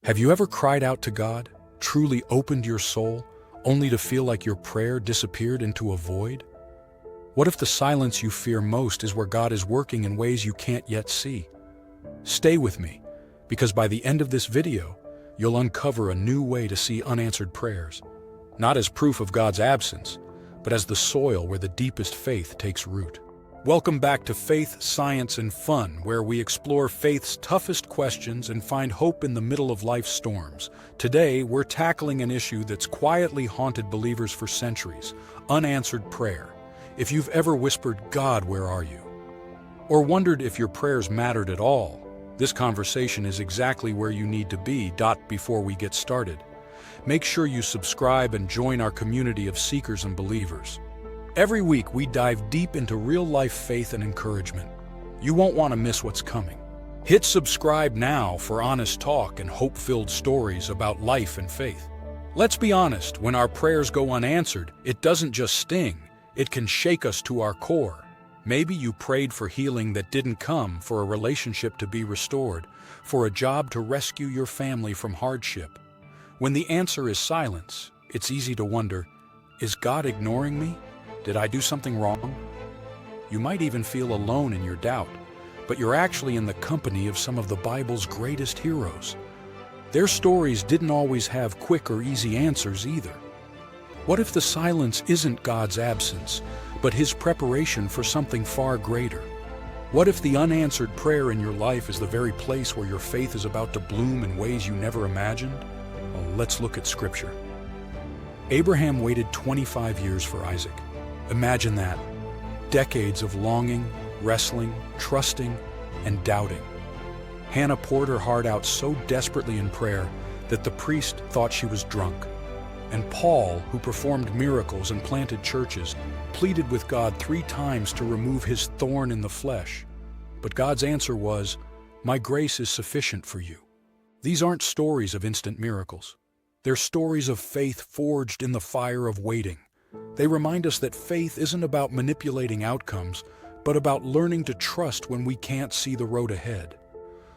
Have you ever cried out to God, truly opened your soul, only to feel like your prayer disappeared into a void? What if the silence you fear most is where God is working in ways you can't yet see? Stay with me, because by the end of this video, you'll uncover a new way to see unanswered prayers, not as proof of God's absence, but as the soil where the deepest faith takes root. Welcome back to Faith, Science, and Fun, where we explore faith's toughest questions and find hope in the middle of life's storms. Today, we're tackling an issue that's quietly haunted believers for centuries: unanswered prayer. If you've ever whispered, "God, where are you?" or wondered if your prayers mattered at all, this conversation is exactly where you need to be. Before we get started, make sure you subscribe and join our community of seekers and believers. Every week, we dive deep into real-life faith and encouragement. You won't want to miss what's coming. Hit subscribe now for honest talk and hope-filled stories about life and faith. Let's be honest, when our prayers go unanswered, it doesn't just sting, it can shake us to our core. Maybe you prayed for healing that didn't come, for a relationship to be restored, for a job to rescue your family from hardship. When the answer is silence, it's easy to wonder, is God ignoring me? Did I do something wrong? You might even feel alone in your doubt, but you're actually in the company of some of the Bible's greatest heroes. Their stories didn't always have quick or easy answers either. What if the silence isn't God's absence, but His preparation for something far greater? What if the unanswered prayer in your life is the very place where your faith is about to bloom in ways you never imagined? Well, let's look at Scripture. Abraham waited 25 years for Isaac. Imagine that. Decades of longing, wrestling, trusting, and doubting. Hannah poured her heart out so desperately in prayer that the priest thought she was drunk. And Paul, who performed miracles and planted churches, pleaded with God 3 times to remove his thorn in the flesh. But God's answer was, "My grace is sufficient for you." These aren't stories of instant miracles. They're stories of faith forged in the fire of waiting. They remind us that faith isn't about manipulating outcomes, but about learning to trust when we can't see the road ahead.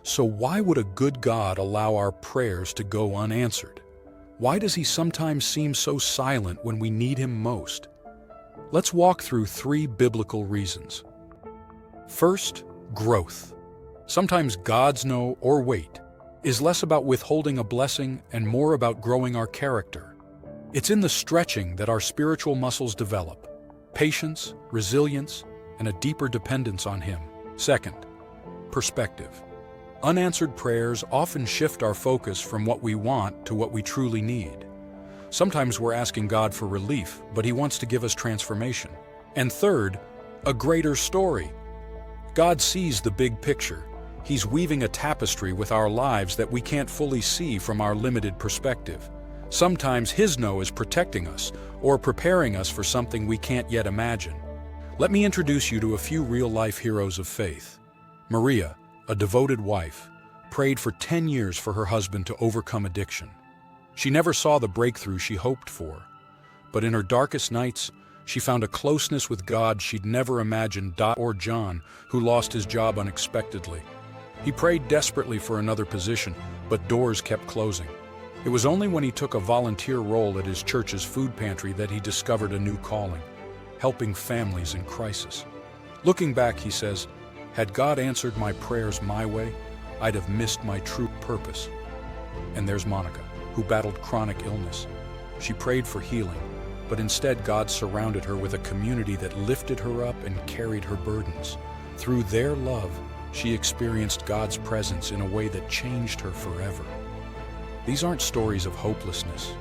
So why would a good God allow our prayers to go unanswered? Why does He sometimes seem so silent when we need Him most? Let's walk through 3 biblical reasons. First, growth. Sometimes God's no or wait is less about withholding a blessing and more about growing our character. It's in the stretching that our spiritual muscles develop: patience, resilience, and a deeper dependence on Him. Second, perspective. Unanswered prayers often shift our focus from what we want to what we truly need. Sometimes we're asking God for relief, but He wants to give us transformation. And third, a greater story. God sees the big picture. He's weaving a tapestry with our lives that we can't fully see from our limited perspective. Sometimes His no is protecting us or preparing us for something we can't yet imagine. Let me introduce you to a few real-life heroes of faith. Maria, a devoted wife, prayed for 10 years for her husband to overcome addiction. She never saw the breakthrough she hoped for, but in her darkest nights, she found a closeness with God she'd never imagined. Or John, who lost his job unexpectedly. He prayed desperately for another position, but doors kept closing. It was only when he took a volunteer role at his church's food pantry that he discovered a new calling: helping families in crisis. Looking back, he says, "Had God answered my prayers my way, I'd have missed my true purpose." And there's Monica, who battled chronic illness. She prayed for healing, but instead God surrounded her with a community that lifted her up and carried her burdens. Through their love, she experienced God's presence in a way that changed her forever. These aren't stories of hopelessness,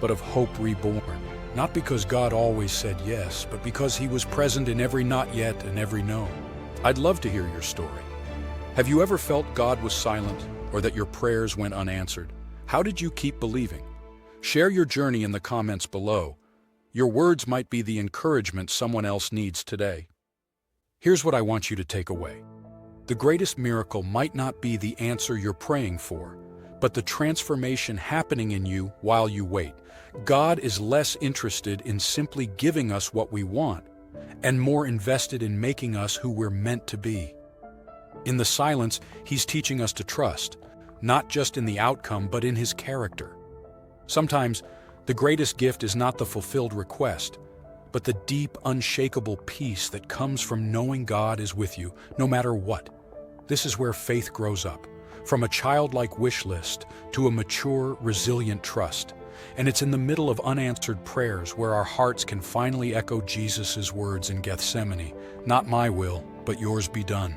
but of hope reborn. Not because God always said yes, but because He was present in every not yet and every no. I'd love to hear your story. Have you ever felt God was silent, or that your prayers went unanswered? How did you keep believing? Share your journey in the comments below. Your words might be the encouragement someone else needs today. Here's what I want you to take away. The greatest miracle might not be the answer you're praying for, but the transformation happening in you while you wait. God is less interested in simply giving us what we want, and more invested in making us who we're meant to be. In the silence, He's teaching us to trust, not just in the outcome but in his character. Sometimes, the greatest gift is not the fulfilled request, but the deep, unshakable peace that comes from knowing God is with you, no matter what. This is where faith grows up, from a childlike wish list to a mature, resilient trust. And it's in the middle of unanswered prayers where our hearts can finally echo Jesus' words in Gethsemane, "Not my will, but yours be done."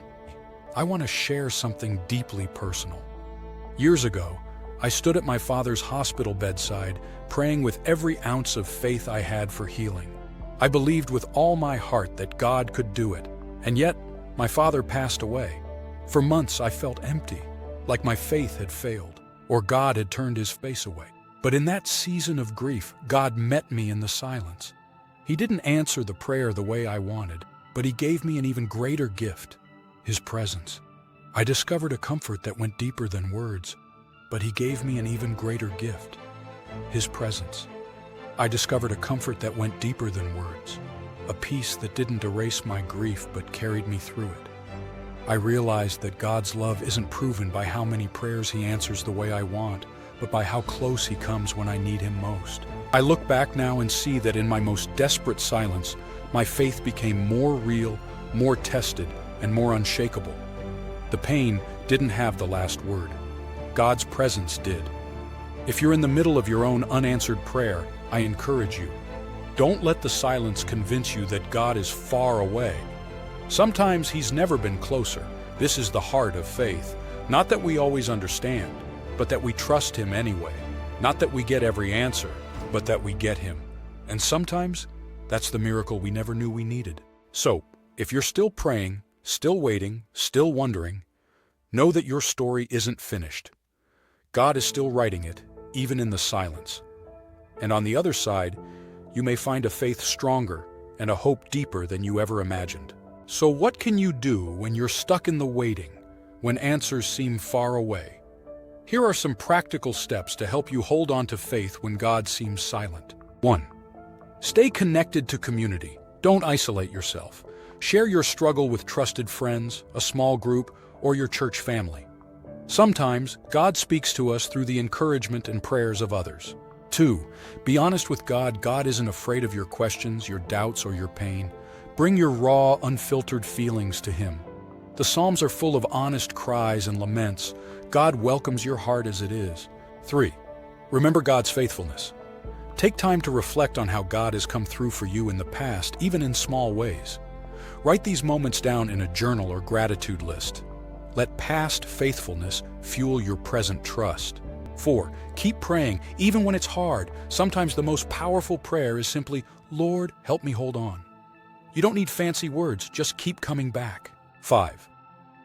I want to share something deeply personal. Years ago, I stood at my father's hospital bedside, praying with every ounce of faith I had for healing. I believed with all my heart that God could do it, and yet my father passed away. For months I felt empty, like my faith had failed, or God had turned his face away. But in that season of grief, God met me in the silence. He didn't answer the prayer the way I wanted, but he gave me an even greater gift, his presence. I discovered a comfort that went deeper than words, but he gave me an even greater gift, his presence. I discovered a comfort that went deeper than words, a peace that didn't erase my grief but carried me through it. I realized that God's love isn't proven by how many prayers he answers the way I want, but by how close he comes when I need him most. I look back now and see that in my most desperate silence, my faith became more real, more tested, and more unshakable. The pain didn't have the last word. God's presence did. If you're in the middle of your own unanswered prayer, I encourage you. Don't let the silence convince you that God is far away. Sometimes he's never been closer. This is the heart of faith. Not that we always understand, but that we trust him anyway. Not that we get every answer, but that we get him. And sometimes, that's the miracle we never knew we needed. So, if you're still praying, still waiting, still wondering, know that your story isn't finished. God is still writing it, even in the silence. And on the other side, you may find a faith stronger and a hope deeper than you ever imagined. So what can you do when you're stuck in the waiting, when answers seem far away? Here are some practical steps to help you hold on to faith when God seems silent. 1. Stay connected to community. Don't isolate yourself. Share your struggle with trusted friends, a small group, or your church family. Sometimes, God speaks to us through the encouragement and prayers of others. 2. Be honest with God. God isn't afraid of your questions, your doubts, or your pain. Bring your raw, unfiltered feelings to him. The Psalms are full of honest cries and laments. God welcomes your heart as it is. 3. Remember God's faithfulness. Take time to reflect on how God has come through for you in the past, even in small ways. Write these moments down in a journal or gratitude list. Let past faithfulness fuel your present trust. 4. Keep praying, even when it's hard. Sometimes the most powerful prayer is simply, "Lord, help me hold on." You don't need fancy words, just keep coming back. 5.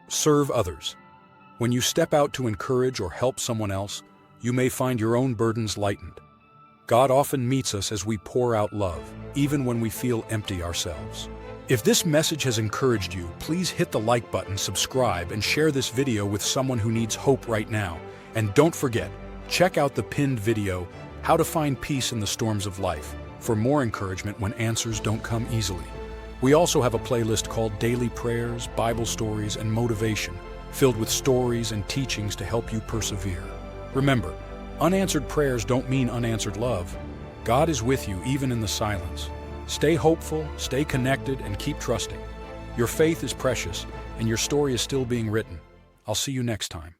Serve others. When you step out to encourage or help someone else, you may find your own burdens lightened. God often meets us as we pour out love, even when we feel empty ourselves. If this message has encouraged you, please hit the like button, subscribe, and share this video with someone who needs hope right now. And don't forget, check out the pinned video, How to Find Peace in the Storms of Life, for more encouragement when answers don't come easily. We also have a playlist called Daily Prayers, Bible Stories, and Motivation, filled with stories and teachings to help you persevere. Remember, unanswered prayers don't mean unanswered love. God is with you even in the silence. Stay hopeful, stay connected, and keep trusting. Your faith is precious, and your story is still being written. I'll see you next time.